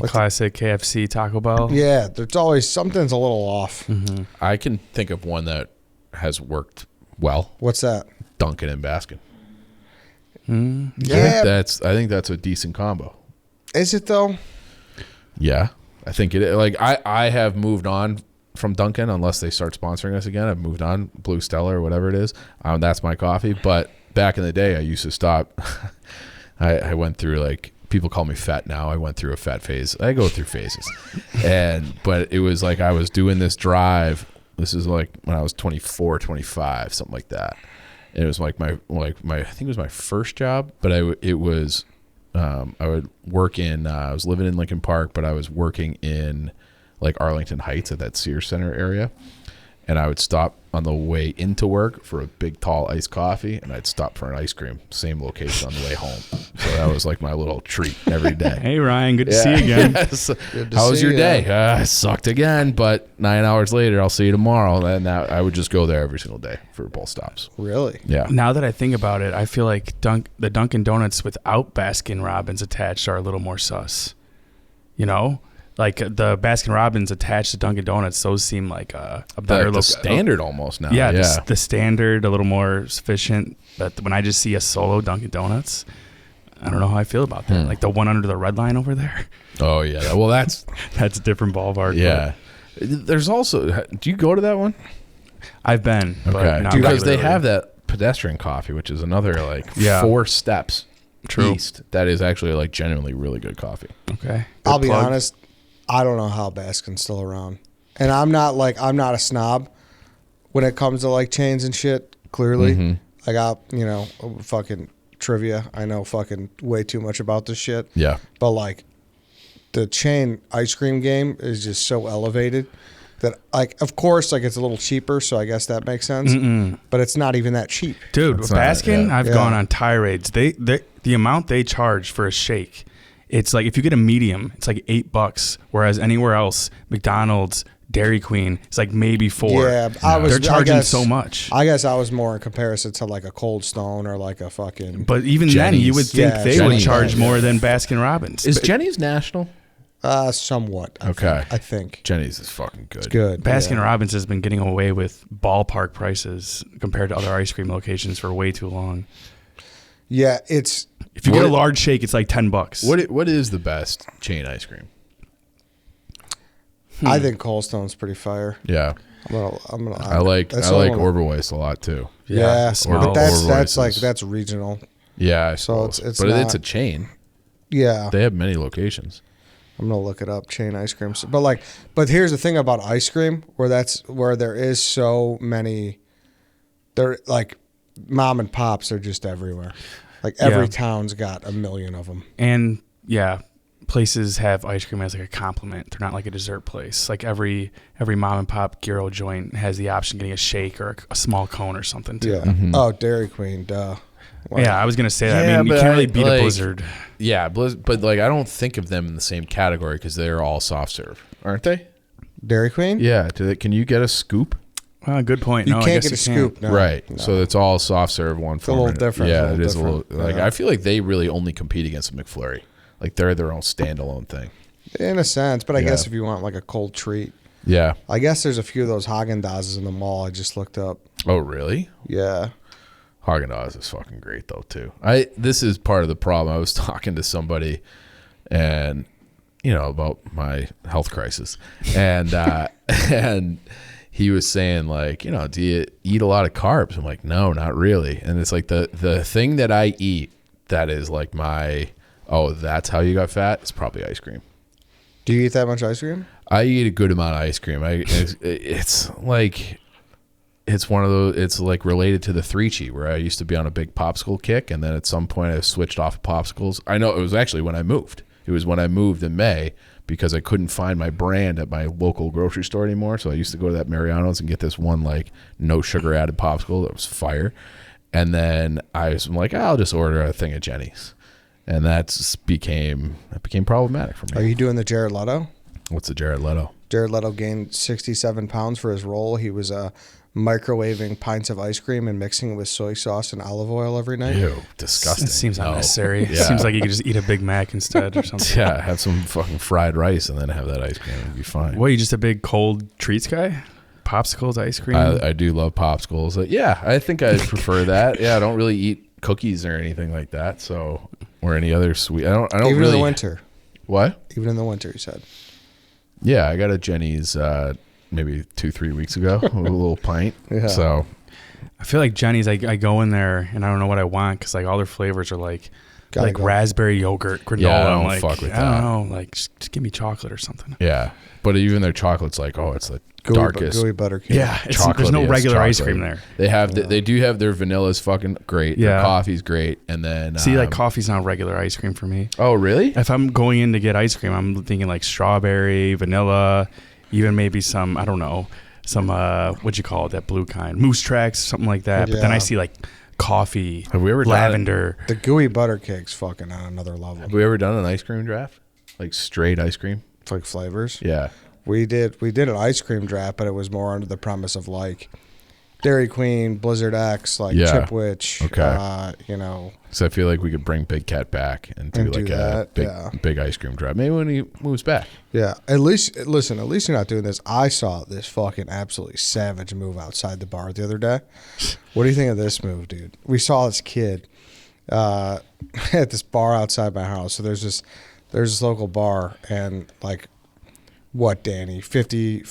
[SPEAKER 2] classic KFC Taco Bell.
[SPEAKER 1] yeah, there's always, something's a little off.
[SPEAKER 2] Mm-hmm.
[SPEAKER 3] I can think of one that has worked well.
[SPEAKER 1] What's that?
[SPEAKER 3] Dunkin' and Baskin.
[SPEAKER 1] Yeah.
[SPEAKER 3] I think that's a decent combo.
[SPEAKER 1] Is it, though?
[SPEAKER 3] Yeah, I think it. Like I have moved on from Dunkin' unless they start sponsoring us again. I've moved on, Blue Stella or whatever it is. That's my coffee. But back in the day, I used to stop. I went through, like, people call me fat now. I went through a fat phase. I go through phases, but it was like I was doing this drive. This is like when I was 24, 25, something like that. And it was like my I think it was my first job, but I would work in, I was living in Lincoln Park, but I was working in like Arlington Heights at that Sears Center area. And I would stop on the way into work for a big, tall iced coffee, and I'd stop for an ice cream, same location on the way home. So that was like my little treat every day.
[SPEAKER 2] Hey, Ryan, good to see you again.
[SPEAKER 3] Yes.
[SPEAKER 1] Good to
[SPEAKER 3] How was
[SPEAKER 1] see
[SPEAKER 3] your
[SPEAKER 1] ya.
[SPEAKER 3] day? It sucked again, but 9 hours later, I'll see you tomorrow. And I would just go there every single day for both stops.
[SPEAKER 1] Really?
[SPEAKER 3] Yeah.
[SPEAKER 2] Now that I think about it, I feel like the Dunkin' Donuts without Baskin Robbins attached are a little more sus. You know? Like the Baskin Robbins attached to Dunkin' Donuts, those seem like a better
[SPEAKER 3] The
[SPEAKER 2] look.
[SPEAKER 3] standard almost now.
[SPEAKER 2] Yeah, the standard, a little more sufficient. But when I just see a solo Dunkin' Donuts, I don't know how I feel about that. Like the one under the red line over there.
[SPEAKER 3] Oh, yeah. Well, that's
[SPEAKER 2] a different ballpark.
[SPEAKER 3] yeah. There's also, do you go to that one?
[SPEAKER 2] I've been.
[SPEAKER 3] Okay.
[SPEAKER 2] But not
[SPEAKER 3] Because they
[SPEAKER 2] regularly.
[SPEAKER 3] have that pedestrian coffee, which is another like
[SPEAKER 2] Yeah.
[SPEAKER 3] 4 steps
[SPEAKER 2] True.
[SPEAKER 3] east. That is actually like genuinely really good coffee.
[SPEAKER 2] Okay.
[SPEAKER 1] I'll
[SPEAKER 2] Good
[SPEAKER 1] be
[SPEAKER 2] plug.
[SPEAKER 1] honest. I don't know how Baskin's still around. And I'm not a snob when it comes to like chains and shit, clearly.
[SPEAKER 3] Mm-hmm.
[SPEAKER 1] I got, fucking trivia. I know fucking way too much about this shit.
[SPEAKER 3] Yeah.
[SPEAKER 1] But like the chain ice cream game is just so elevated that, like, of course, like, it's a little cheaper, so I guess that makes sense. But it's not even that cheap.
[SPEAKER 2] Dude, with
[SPEAKER 3] not-
[SPEAKER 2] Baskin,
[SPEAKER 3] yeah.
[SPEAKER 2] I've
[SPEAKER 1] Yeah.
[SPEAKER 2] gone on tirades. The amount they charge for a shake, it's like if you get a medium, it's like $8. Whereas anywhere else, McDonald's, Dairy Queen, it's like maybe $4.
[SPEAKER 1] Yeah,
[SPEAKER 2] They're charging so much.
[SPEAKER 1] I guess I was more in comparison to like a Cold Stone or like a fucking.
[SPEAKER 2] But even then,
[SPEAKER 3] Jenny's.
[SPEAKER 2] you would think
[SPEAKER 1] Yeah,
[SPEAKER 2] they would
[SPEAKER 3] Jenny's.
[SPEAKER 2] charge more than Baskin Robbins.
[SPEAKER 3] Is Jenny's national?
[SPEAKER 1] Somewhat.
[SPEAKER 3] Okay.
[SPEAKER 1] I think.
[SPEAKER 3] Jenny's is fucking good.
[SPEAKER 1] Good.
[SPEAKER 2] Baskin
[SPEAKER 1] yeah.
[SPEAKER 2] Robbins has been getting away with ballpark prices compared to other ice cream locations for way too long.
[SPEAKER 1] Yeah, it's.
[SPEAKER 2] If you get a large shake, it's like $10.
[SPEAKER 3] What is the best chain ice cream?
[SPEAKER 1] I think Cold Stone's pretty fire.
[SPEAKER 3] Yeah. I like
[SPEAKER 1] that's the one-
[SPEAKER 3] Orberweis a lot too.
[SPEAKER 1] Yeah,
[SPEAKER 2] the smell.
[SPEAKER 1] but that's
[SPEAKER 3] Orberweis
[SPEAKER 1] like
[SPEAKER 3] is-
[SPEAKER 1] that's regional.
[SPEAKER 3] Yeah, I
[SPEAKER 1] So
[SPEAKER 3] suppose.
[SPEAKER 1] it's
[SPEAKER 3] but
[SPEAKER 1] not-
[SPEAKER 3] it's a chain.
[SPEAKER 1] Yeah,
[SPEAKER 3] They have many locations.
[SPEAKER 1] I'm gonna look it up. Chain ice cream. But here's the thing about ice cream, where there is so many. They're like mom and pops are just everywhere. Like every
[SPEAKER 2] Yeah.
[SPEAKER 1] town's got a million of them.
[SPEAKER 2] And yeah, places have ice cream as like a compliment. They're not like a dessert place. Like every mom and pop gyro joint has the option of getting a shake or a small cone or something too.
[SPEAKER 1] Yeah. Oh, Dairy Queen. Duh. Like,
[SPEAKER 2] Yeah, I was gonna say that.
[SPEAKER 3] Yeah,
[SPEAKER 2] I mean, you
[SPEAKER 3] but
[SPEAKER 2] can't really
[SPEAKER 3] I-
[SPEAKER 2] beat
[SPEAKER 3] like-
[SPEAKER 2] a Blizzard.
[SPEAKER 3] Yeah, but like I don't think of them in the same category because they're all soft serve, aren't they?
[SPEAKER 1] Dairy Queen.
[SPEAKER 3] Yeah. Can you get a scoop?
[SPEAKER 2] Good point.
[SPEAKER 1] You
[SPEAKER 2] No, I
[SPEAKER 1] can't
[SPEAKER 2] guess
[SPEAKER 1] get a
[SPEAKER 2] you can't.
[SPEAKER 1] scoop. No,
[SPEAKER 3] Right.
[SPEAKER 1] no.
[SPEAKER 3] So it's all soft serve one
[SPEAKER 1] a little
[SPEAKER 3] format.
[SPEAKER 1] different,
[SPEAKER 3] Yeah,
[SPEAKER 1] it's a
[SPEAKER 3] it is a
[SPEAKER 1] little
[SPEAKER 3] little.
[SPEAKER 1] different.
[SPEAKER 3] Like
[SPEAKER 1] Yeah.
[SPEAKER 3] I feel like they really only compete against the McFlurry. Like they're their own standalone thing.
[SPEAKER 1] In a sense, but I
[SPEAKER 3] Yeah.
[SPEAKER 1] guess if you want like a cold treat,
[SPEAKER 3] Yeah.
[SPEAKER 1] I guess there's a few of those Haagen-Dazs in the mall. I just looked up.
[SPEAKER 3] Oh really?
[SPEAKER 1] Yeah.
[SPEAKER 3] Haagen-Dazs is fucking great though too. This is part of the problem. I was talking to somebody, and about my health crisis, and and he was saying like, do you eat a lot of carbs? I'm like, no, not really. And it's like the thing that I eat that is like my oh, that's how you got fat, it's probably ice cream.
[SPEAKER 1] Do you eat that much ice cream?
[SPEAKER 3] I eat a good amount of ice cream. It's like, it's one of those, it's like related to the 3-Chi, where I used to be on a big popsicle kick, and then at some point I switched off of popsicles. I know it was actually when I moved. It was when I moved in May, because I couldn't find my brand at my local grocery store anymore. So I used to go to that Mariano's and get this one like no sugar added popsicle that was fire. And then I was like, I'll just order a thing at Jenny's. And that became problematic for me.
[SPEAKER 1] Are you doing the Jared Leto?
[SPEAKER 3] What's the Jared Leto?
[SPEAKER 1] Jared Leto gained 67 pounds for his role. He was microwaving pints of ice cream and mixing it with soy sauce and olive oil every night.
[SPEAKER 3] Ew, disgusting.
[SPEAKER 2] It seems unnecessary.
[SPEAKER 3] Yeah.
[SPEAKER 2] It seems like you could just eat a Big Mac instead or something.
[SPEAKER 3] Yeah, have some fucking fried rice and then have that ice cream. It'd be fine.
[SPEAKER 2] What, you just a big cold treats guy? Popsicles, ice cream?
[SPEAKER 3] I do love popsicles. Yeah, I think I prefer that. Yeah, I don't really eat cookies or anything like that. So, or any other sweet. I don't
[SPEAKER 1] Even
[SPEAKER 3] really.
[SPEAKER 1] in the winter.
[SPEAKER 3] What?
[SPEAKER 1] Even in the winter, you said.
[SPEAKER 3] Yeah, I got a Jenny's maybe 2-3 weeks ago, a little pint.
[SPEAKER 1] Yeah.
[SPEAKER 3] So
[SPEAKER 2] I feel like Jenny's, I go in there and I don't know what I want because like all their flavors are like
[SPEAKER 1] Gotta go.
[SPEAKER 2] raspberry yogurt, granola.
[SPEAKER 3] Yeah, I don't
[SPEAKER 2] I'm like,
[SPEAKER 3] fuck with
[SPEAKER 2] I
[SPEAKER 3] that.
[SPEAKER 2] don't know, like just give me chocolate or something.
[SPEAKER 3] yeah, but even their chocolate's like, oh, it's the darkest.
[SPEAKER 1] Gooey butter cake.
[SPEAKER 2] Yeah, there's no
[SPEAKER 3] chocolatiest
[SPEAKER 2] regular ice
[SPEAKER 3] chocolate.
[SPEAKER 2] cream there.
[SPEAKER 3] They have they do have their vanilla's fucking great. Their
[SPEAKER 2] Yeah.
[SPEAKER 3] coffee's great, and then
[SPEAKER 2] See, like coffee's not regular ice cream for me.
[SPEAKER 3] oh really?
[SPEAKER 2] If I'm going in to get ice cream, I'm thinking like strawberry, vanilla, even maybe some, I don't know, some what'd you call it, that blue kind, Moose Tracks, something like that. But then I
[SPEAKER 1] Yeah.
[SPEAKER 2] see like coffee,
[SPEAKER 3] Have we ever
[SPEAKER 2] lavender.
[SPEAKER 1] The gooey butter cake's fucking on another level.
[SPEAKER 3] Have we ever done an ice cream draft? Like straight ice cream?
[SPEAKER 1] It's like flavors.
[SPEAKER 3] Yeah.
[SPEAKER 1] We did an ice cream draft, but it was more under the premise of like Dairy Queen, Blizzard X, like
[SPEAKER 3] Yeah.
[SPEAKER 1] Chipwich.
[SPEAKER 3] Okay.
[SPEAKER 1] You know,
[SPEAKER 3] So I feel like we could bring Big Cat back and do
[SPEAKER 1] And
[SPEAKER 3] like
[SPEAKER 1] do
[SPEAKER 3] a
[SPEAKER 1] that,
[SPEAKER 3] big
[SPEAKER 1] yeah.
[SPEAKER 3] big ice cream draft. Maybe when he moves back.
[SPEAKER 1] yeah. At least you're not doing this. I saw this fucking absolutely savage move outside the bar the other day. What do you think of this move, dude? We saw this kid at this bar outside my house. So there's this local bar, and like, what, Danny? 50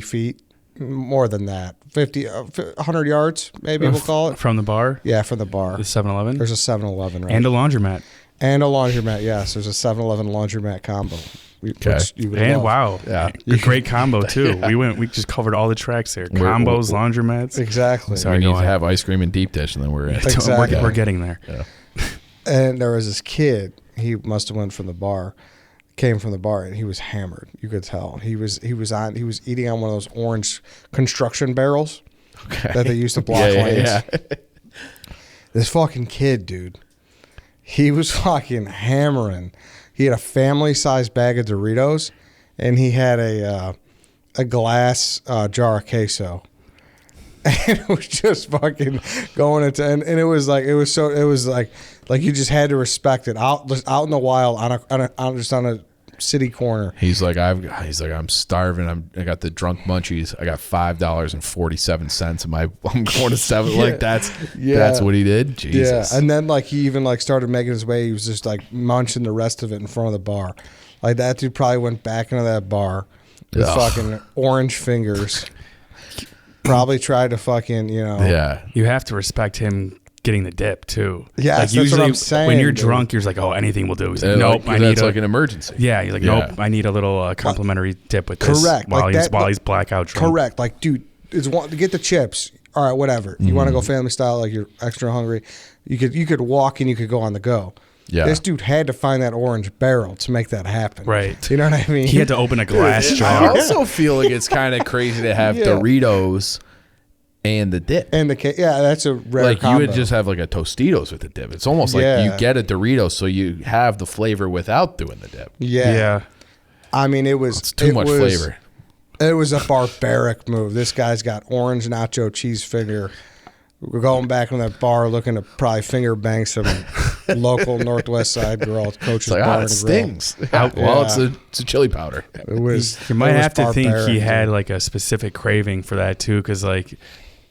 [SPEAKER 1] feet? More than that. 100 yards, maybe we'll call it.
[SPEAKER 2] From the bar,
[SPEAKER 1] Yeah, from the bar.
[SPEAKER 2] the 7-Eleven,
[SPEAKER 1] There's a 7-Eleven, right?
[SPEAKER 2] and a laundromat.
[SPEAKER 1] And a laundromat, yes. There's a 7-Eleven laundromat combo.
[SPEAKER 3] Okay.
[SPEAKER 1] Which you would
[SPEAKER 2] And
[SPEAKER 1] love.
[SPEAKER 2] wow,
[SPEAKER 3] Yeah.
[SPEAKER 2] a great combo too. We just covered all the tracks there. Combos, laundromats.
[SPEAKER 1] Exactly.
[SPEAKER 2] Sorry.
[SPEAKER 3] We
[SPEAKER 2] go
[SPEAKER 3] need to
[SPEAKER 2] on.
[SPEAKER 3] have ice cream and deep dish, and then we're in.
[SPEAKER 1] Exactly.
[SPEAKER 2] We're getting there.
[SPEAKER 3] Yeah.
[SPEAKER 1] And there was this kid, he must have came from the bar, and he was hammered. You could tell. He was eating on one of those orange construction barrels
[SPEAKER 3] Okay.
[SPEAKER 1] that they used to block lanes.
[SPEAKER 3] Yeah.
[SPEAKER 1] This fucking kid, dude, he was fucking hammering. He had a family-sized bag of Doritos, and he had a glass jar of queso. And it was just fucking going into, and it was like you just had to respect it out in the wild on a city corner.
[SPEAKER 3] He's like, I'm starving. I got the drunk munchies. I got $5.47 in my. I'm going to 7.
[SPEAKER 1] Yeah.
[SPEAKER 3] Like that's what he did. Jesus.
[SPEAKER 1] Yeah, and then like he even like started making his way. He was just like munching the rest of it in front of the bar. Like that dude probably went back into that bar with fucking orange fingers. Probably tried to fucking,
[SPEAKER 3] Yeah.
[SPEAKER 2] You have to respect him getting the dip too.
[SPEAKER 1] Yeah,
[SPEAKER 2] like
[SPEAKER 1] that's what I'm saying,
[SPEAKER 2] when you're
[SPEAKER 1] dude.
[SPEAKER 2] drunk, you're just like, oh, anything will do. He's like,
[SPEAKER 3] And
[SPEAKER 2] nope,
[SPEAKER 3] like,
[SPEAKER 2] I need
[SPEAKER 3] that's like an emergency.
[SPEAKER 2] Yeah, he's like,
[SPEAKER 3] Yeah.
[SPEAKER 2] nope, I need a little complimentary dip with this.
[SPEAKER 1] Correct.
[SPEAKER 2] While
[SPEAKER 1] Like
[SPEAKER 2] he's blackout drunk.
[SPEAKER 1] Correct. Like, dude, to get the chips. All right, whatever. You want to go family style, like you're extra hungry. You could walk and you could go on the go.
[SPEAKER 3] Yeah.
[SPEAKER 1] This dude had to find that orange barrel to make that happen.
[SPEAKER 2] Right.
[SPEAKER 1] You know what I mean?
[SPEAKER 2] He had to open a glass
[SPEAKER 3] I
[SPEAKER 2] jar.
[SPEAKER 3] also feel like it's kind of crazy to have
[SPEAKER 1] Yeah.
[SPEAKER 3] Doritos and the dip.
[SPEAKER 1] And that's a rare
[SPEAKER 3] Like
[SPEAKER 1] combo.
[SPEAKER 3] you would just have like a Tostitos with the dip. It's almost like
[SPEAKER 1] Yeah.
[SPEAKER 3] you get a Dorito, so you have the flavor without doing the dip.
[SPEAKER 1] Yeah. I mean,
[SPEAKER 3] It's too much flavor.
[SPEAKER 1] It was a barbaric move. This guy's got orange nacho cheese finger. We're going back on that bar looking to probably finger bang some local Northwest Side girl at Coach's
[SPEAKER 3] It's like,
[SPEAKER 1] Bar
[SPEAKER 3] it
[SPEAKER 1] and
[SPEAKER 3] stings.
[SPEAKER 1] Grill.
[SPEAKER 3] Well,
[SPEAKER 1] Yeah.
[SPEAKER 3] it's a chili powder.
[SPEAKER 1] It was.
[SPEAKER 2] You might
[SPEAKER 1] it was
[SPEAKER 2] have to think he
[SPEAKER 1] barbaric,
[SPEAKER 2] had
[SPEAKER 1] dude.
[SPEAKER 2] like a specific craving for that too, because like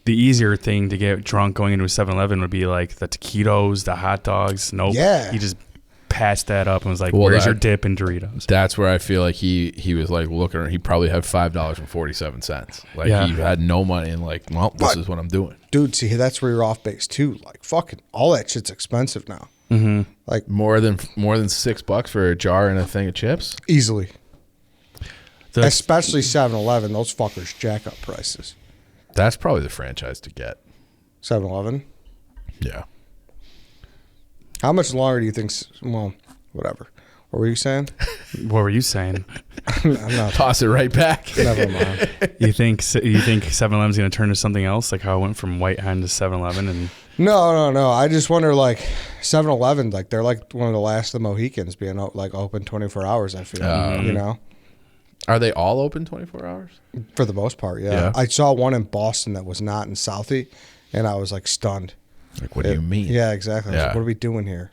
[SPEAKER 2] the easier thing to get drunk going into a 7-Eleven would be like the taquitos, the hot dogs. Nope.
[SPEAKER 1] Yeah.
[SPEAKER 2] He just patched that up and was like,
[SPEAKER 3] Well,
[SPEAKER 2] where's
[SPEAKER 3] that-
[SPEAKER 2] your dip and Doritos?
[SPEAKER 3] That's where I feel like he was like looking. He probably had $5.47. Like
[SPEAKER 2] Yeah.
[SPEAKER 3] he had no money and like, well, this is what I'm doing.
[SPEAKER 1] Dude, see, that's where you're off base too. Like, fucking, all that shit's expensive now.
[SPEAKER 2] Mm-hmm.
[SPEAKER 1] Like
[SPEAKER 3] more than $6 for a jar and a thing of chips.
[SPEAKER 1] Easily. Especially 7-Eleven. Those fuckers jack up prices.
[SPEAKER 3] That's probably the franchise to get.
[SPEAKER 1] 7-Eleven?
[SPEAKER 3] Yeah.
[SPEAKER 1] How much longer do you think? Well, whatever. What were you saying?
[SPEAKER 2] What were you saying?
[SPEAKER 1] I'm not.
[SPEAKER 3] Toss it right back.
[SPEAKER 1] Never mind.
[SPEAKER 2] You think 7-Eleven's going to turn to something else, like how it went from White Hen to 7-Eleven? And
[SPEAKER 1] No. I just wonder, like 7-Eleven, like they're like one of the last of the Mohicans being like open 24 hours. I feel, you know.
[SPEAKER 3] Are they all open 24 hours?
[SPEAKER 1] For the most part, yeah. I saw one in Boston that was not in Southie, and I was like stunned.
[SPEAKER 3] Like, what do you mean?
[SPEAKER 1] Yeah, exactly. I was like, what are we doing here?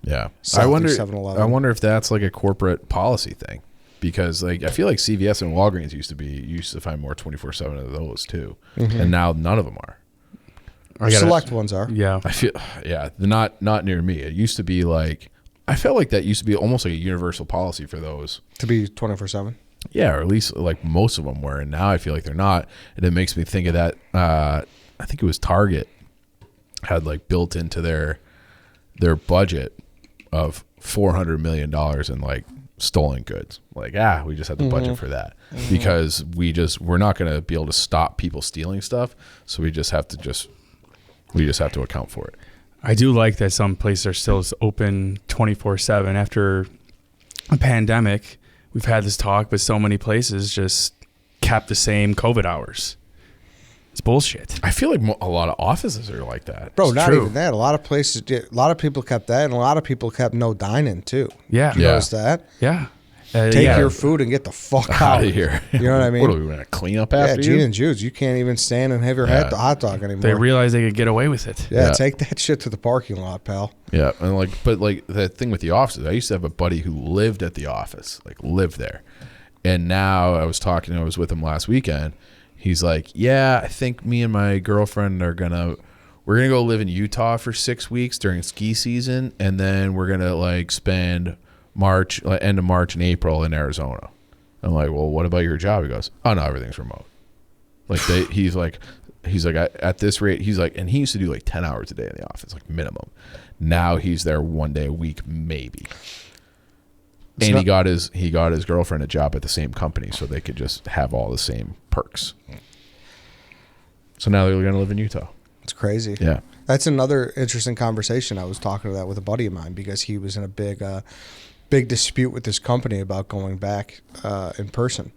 [SPEAKER 3] Yeah.
[SPEAKER 1] Southie,
[SPEAKER 3] I wonder
[SPEAKER 1] 7-Eleven.
[SPEAKER 3] I wonder if that's like a corporate policy thing. Because like I feel like CVS and Walgreens used to find more 24/7 of those too. And now none of them are.
[SPEAKER 1] Select ones are.
[SPEAKER 2] Yeah.
[SPEAKER 3] I feel they're not near me. It used to be like I felt like that used to be almost like a universal policy for those.
[SPEAKER 1] To be 24/7?
[SPEAKER 3] Yeah, or at least like most of them were, and now I feel like they're not. And it makes me think of that I think it was Target had like built into their budget of $400 million in like stolen goods. Like, we just had the budget for that because we're not going to be able to stop people stealing stuff. So we just have to account for it.
[SPEAKER 2] I do like that some places are still open 24/7 after a pandemic. We've had this talk, but so many places just kept the same COVID hours. It's bullshit.
[SPEAKER 3] I feel like a lot of offices are like that.
[SPEAKER 1] Bro,
[SPEAKER 3] It's
[SPEAKER 1] not
[SPEAKER 3] true.
[SPEAKER 1] even that. A lot of places did. A lot of people kept that, and a lot of people kept no dining too.
[SPEAKER 2] Yeah.
[SPEAKER 1] You notice that?
[SPEAKER 2] Yeah.
[SPEAKER 1] Take your food and get the fuck
[SPEAKER 3] Out
[SPEAKER 1] out
[SPEAKER 3] of here.
[SPEAKER 1] You know what I mean?
[SPEAKER 3] What are we going to clean up
[SPEAKER 1] Yeah,
[SPEAKER 3] after
[SPEAKER 1] Gene
[SPEAKER 3] you?
[SPEAKER 1] and Jude's. You can't even stand and have your hot dog anymore.
[SPEAKER 2] They realized they could get away with it.
[SPEAKER 1] Yeah, take that shit to the parking lot, pal.
[SPEAKER 3] Yeah, and but the thing with the offices, I used to have a buddy who lived at the office, like lived there, and now I was with him last weekend. He's like, yeah, I think me and my girlfriend we're gonna go live in Utah for 6 weeks during ski season, and then we're gonna like spend end of March and April in Arizona. I'm like, well, what about your job? He goes, oh no, everything's remote. Like he's like at this rate, he's like, and he used to do like 10 hours a day in the office, like minimum. Now he's there 1 day a week, maybe. And he got his girlfriend a job at the same company, so they could just have all the same perks. So now they're going to live in Utah.
[SPEAKER 1] It's crazy.
[SPEAKER 3] Yeah,
[SPEAKER 1] that's another interesting conversation. I was talking to that with a buddy of mine because he was in a big dispute with this company about going back in person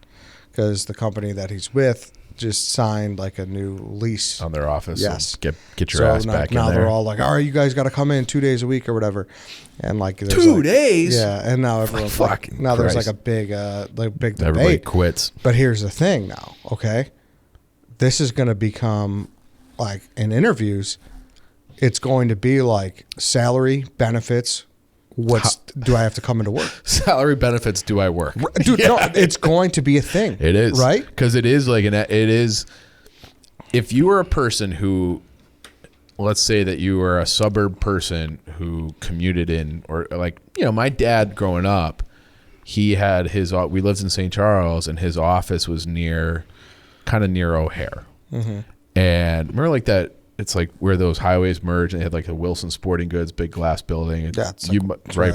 [SPEAKER 1] because the company that he's with just signed like a new lease
[SPEAKER 3] on their office.
[SPEAKER 1] Yes,
[SPEAKER 3] so get your ass back in there.
[SPEAKER 1] Now they're all like, all right, you guys got to come in 2 days a week or whatever, and like
[SPEAKER 3] 2 days.
[SPEAKER 1] Yeah, and now everyone's like, now there's like a big debate.
[SPEAKER 3] Everybody quits.
[SPEAKER 1] But here's the thing now, okay? This is going to become like in interviews, it's going to be like salary, benefits. Do I have to come into work?
[SPEAKER 3] Salary, benefits, do I work?
[SPEAKER 1] Dude, no, it's going to be a thing.
[SPEAKER 3] It is.
[SPEAKER 1] Right?
[SPEAKER 3] Because it is like if you were a person who, let's say that you were a suburb person who commuted in, or like, my dad growing up, we lived in St. Charles and his office was kind of near O'Hare. Mm-hmm. And remember like that, it's like where those highways merge and they had like the Wilson Sporting Goods, big glass building.
[SPEAKER 1] That's
[SPEAKER 3] right.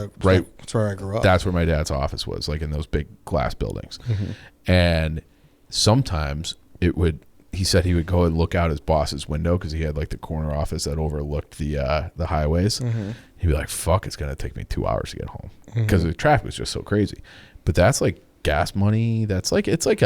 [SPEAKER 1] That's where I grew up.
[SPEAKER 3] That's where my dad's office was, like in those big glass buildings.
[SPEAKER 1] Mm-hmm.
[SPEAKER 3] And sometimes he said he would go and look out his boss's window because he had like the corner office that overlooked the highways.
[SPEAKER 1] Mm-hmm.
[SPEAKER 3] He'd be like, fuck, it's going to take me 2 hours to get home because the traffic was just so crazy. But that's like gas money. That's like, it's like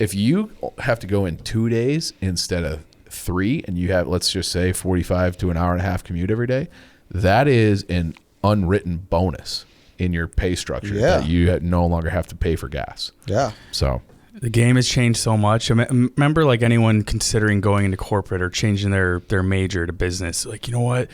[SPEAKER 3] if you have to go in 2 days instead of 3 and you have, let's just say 45 to an hour and a half commute every day, that is an unwritten bonus in your pay structure that you no longer have to pay for gas.
[SPEAKER 1] Yeah.
[SPEAKER 3] So
[SPEAKER 2] the game has changed so much. I remember like anyone considering going into corporate or changing their major to business, like, you know what?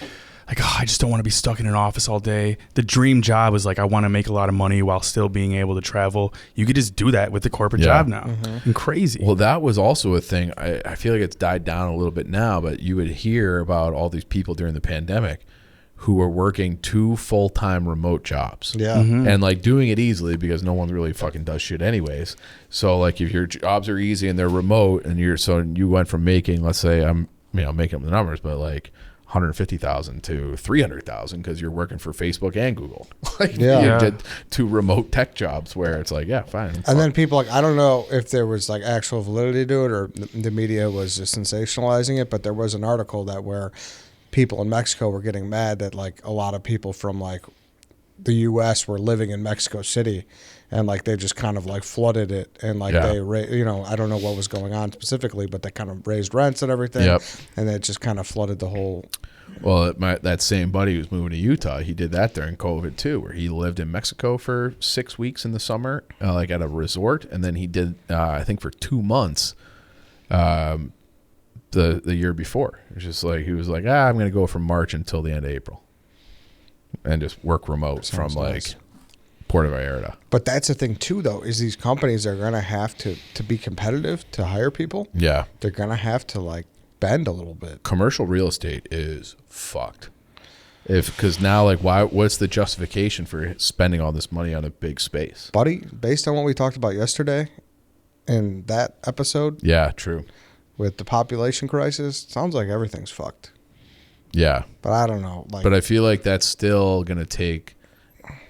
[SPEAKER 2] Like, I just don't want to be stuck in an office all day. The dream job was like, I want to make a lot of money while still being able to travel. You could just do that with the corporate job now. Mm-hmm. And crazy.
[SPEAKER 3] Well, that was also a thing. I feel like it's died down a little bit now, but you would hear about all these people during the pandemic who were working 2 full-time remote jobs.
[SPEAKER 1] Yeah.
[SPEAKER 2] Mm-hmm.
[SPEAKER 3] And like doing it easily because no one really fucking does shit anyways. So like if your jobs are easy and they're remote and you went from making, let's say I'm making up the numbers, but like $150,000 to $300,000 because you're working for Facebook and Google. Like
[SPEAKER 1] Yeah.
[SPEAKER 3] you did 2 remote tech jobs where it's like, yeah, fine.
[SPEAKER 1] And then people like, I don't know if there was like actual validity to it or the media was just sensationalizing it, but there was an article that where people in Mexico were getting mad that like a lot of people from like the U.S. were living in Mexico City, and like they just kind of like flooded it, and like
[SPEAKER 3] Yeah.
[SPEAKER 1] I don't know what was going on specifically, but they kind of raised rents and everything,
[SPEAKER 3] Yep.
[SPEAKER 1] and it just kind of flooded the whole.
[SPEAKER 3] Well, that same buddy who's moving to Utah, he did that during COVID too, where he lived in Mexico for 6 weeks in the summer, like at a resort, and then he did, I think, for 2 months, the year before. It's just like he was like, I'm going to go from March until the end of April, and just work remote from
[SPEAKER 1] nice.
[SPEAKER 3] like Puerto Vallarta.
[SPEAKER 1] But that's the thing too, though, is these companies are going to have to be competitive to hire people.
[SPEAKER 3] Yeah,
[SPEAKER 1] They're going to have to like bend a little bit.
[SPEAKER 3] commercial real estate is fucked. Because now, like, what's the justification for spending all this money on a big space?
[SPEAKER 1] Buddy, based on what we talked about yesterday in that episode
[SPEAKER 3] Yeah, true.
[SPEAKER 1] with the population crisis, sounds like everything's fucked.
[SPEAKER 3] Yeah,
[SPEAKER 1] But I don't know. Like,
[SPEAKER 3] but I feel like that's still gonna take,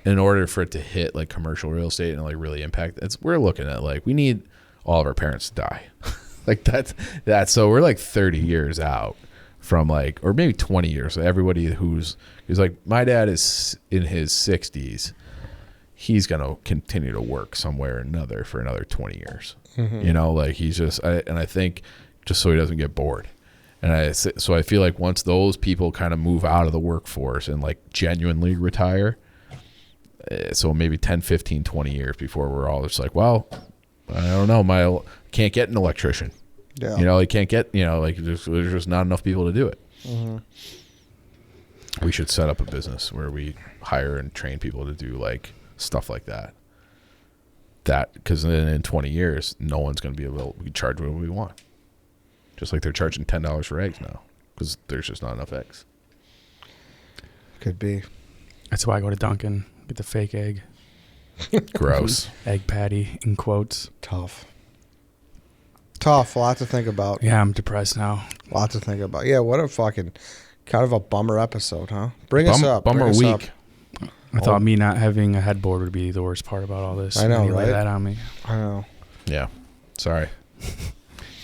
[SPEAKER 3] in order for it to hit like commercial real estate and like really impact. We're looking at like we need all of our parents to die, like that's. So we're like 30 years out from like, or maybe 20 years. So everybody who's like, my dad is in his 60s. He's gonna continue to work somewhere or another for another 20 years.
[SPEAKER 1] Mm-hmm.
[SPEAKER 3] You know, like he's just. I think just so he doesn't get bored. And so I feel like once those people kind of move out of the workforce and like genuinely retire, so maybe 10, 15, 20 years before we're all just like, well, I don't know, can't get an electrician.
[SPEAKER 1] yeah.
[SPEAKER 3] You know, they can't get, like there's just not enough people to do it.
[SPEAKER 1] Mm-hmm.
[SPEAKER 3] We should set up a business where we hire and train people to do like stuff like that. Because then in 20 years, no one's going to be able to charge what we want. Just like they're charging $10 for eggs now because there's just not enough eggs.
[SPEAKER 1] Could be.
[SPEAKER 2] That's why I go to Dunkin', get the fake egg.
[SPEAKER 3] Gross.
[SPEAKER 2] Egg patty, in quotes.
[SPEAKER 1] Tough. A lot to think about.
[SPEAKER 2] Yeah, I'm depressed now.
[SPEAKER 1] A lot to think about. Yeah, what a fucking kind of a bummer episode, huh? Bring us up.
[SPEAKER 3] Bummer
[SPEAKER 1] Bring us
[SPEAKER 3] week.
[SPEAKER 1] up.
[SPEAKER 2] I thought me not having a headboard would be the worst part about all this.
[SPEAKER 1] I know,
[SPEAKER 2] And you
[SPEAKER 1] right?
[SPEAKER 2] lay that on me.
[SPEAKER 1] I know.
[SPEAKER 3] Yeah. Sorry.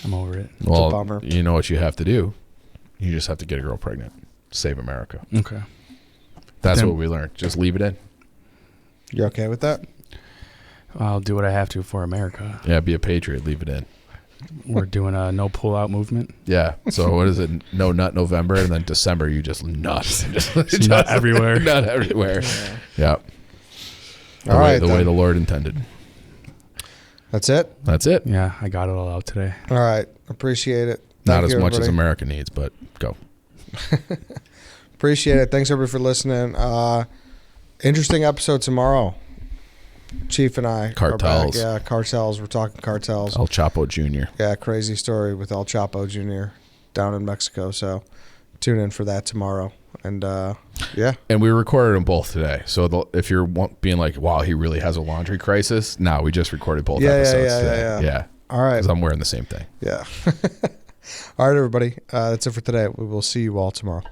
[SPEAKER 2] I'm over it.
[SPEAKER 3] Well,
[SPEAKER 1] bummer.
[SPEAKER 3] you know what you have to do? You just have to get a girl pregnant. Save America.
[SPEAKER 2] Okay.
[SPEAKER 3] That's
[SPEAKER 2] Then-
[SPEAKER 3] what we learned. Just leave it in.
[SPEAKER 1] You okay with that?
[SPEAKER 2] I'll do what I have to for America.
[SPEAKER 3] Yeah, be a patriot. Leave it in.
[SPEAKER 2] We're doing a no pull-out movement.
[SPEAKER 3] Yeah. So what is it? No nut November, and then December you just nut.
[SPEAKER 2] Just nut everywhere.
[SPEAKER 3] Nut everywhere. Yeah.
[SPEAKER 1] All right,
[SPEAKER 3] The way
[SPEAKER 1] then.
[SPEAKER 3] the Lord intended.
[SPEAKER 1] That's it?
[SPEAKER 3] That's it.
[SPEAKER 2] Yeah, I got it all out today.
[SPEAKER 1] All right. Appreciate it.
[SPEAKER 3] Not
[SPEAKER 1] Thank
[SPEAKER 3] as
[SPEAKER 1] you,
[SPEAKER 3] much as
[SPEAKER 1] everybody.
[SPEAKER 3] America needs, but go.
[SPEAKER 1] Appreciate it. Thanks, everybody, for listening. Interesting episode tomorrow. Chief and I
[SPEAKER 3] Cartels.
[SPEAKER 1] are back. Yeah, cartels. We're talking cartels.
[SPEAKER 3] El Chapo Jr.
[SPEAKER 1] Yeah, crazy story with El Chapo Jr. down in Mexico. So tune in for that tomorrow. And yeah.
[SPEAKER 3] And we recorded them both today. So if you're being like, wow, he really has a laundry crisis. No, we just recorded both episodes today. Yeah.
[SPEAKER 1] All right.
[SPEAKER 3] Because I'm wearing the same thing.
[SPEAKER 1] Yeah. All right, everybody. That's it for today. We will see you all tomorrow.